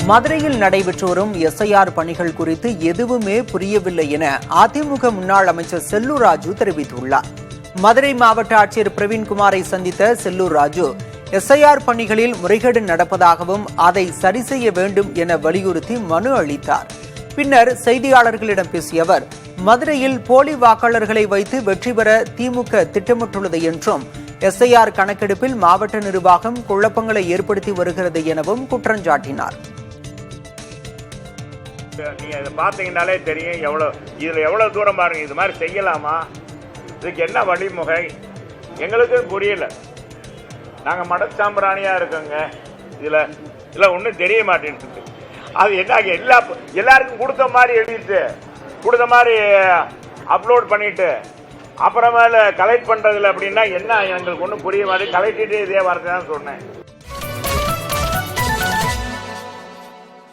மதுரையில் நடைபெற்று வரும் எஸ்ஐஆர் பணிகள் குறித்து எதுவுமே புரியவில்லை என அதிமுக முன்னாள் அமைச்சர் செல்லூர் ராஜு தெரிவித்துள்ளார். மதுரை மாவட்ட ஆட்சியர் பிரவீன்குமாரை சந்தித்த செல்லூர் ராஜு எஸ்ஐஆர் பணிகளில் முறைகேடு நடப்பதாகவும் அதை சரி செய்ய வேண்டும் என வலியுறுத்தி மனு அளித்தார். பின்னர் செய்தியாளர்களிடம் பேசிய அவர், மதுரையில் போலி வாக்காளர்களை வைத்து வெற்றி பெற திமுக திட்டமிட்டுள்ளது என்றும், எஸ்ஐஆர் கணக்கெடுப்பில் மாவட்ட நிர்வாகம் குழப்பங்களை ஏற்படுத்தி வருகிறது எனவும் குற்றம் சாட்டினார். நீங்க இதை பார்த்தீங்கன்னாலே தெரியும் எவ்வளவு தூரம் பாருங்க. இது மாதிரி செய்யலாமா? இதுக்கு என்ன வழிமுறை எங்களுக்கு புரியல. நாங்க மடச்சாம்பிராணியா இருக்கோங்க. இதுல ஒன்றும் தெரிய மாட்டேன்னு. அது என்ன எல்லாருக்கும் கொடுத்த மாதிரி எழுதிட்டு கொடுத்த மாதிரி அப்லோட் பண்ணிட்டு அப்புறமேல கலெக்ட் பண்றதுல அப்படின்னா என்ன எங்களுக்கு ஒன்றும் புரிய மாதிரி கலெக்டிட்டு இதே வார்த்தை தான் சொன்னேன்.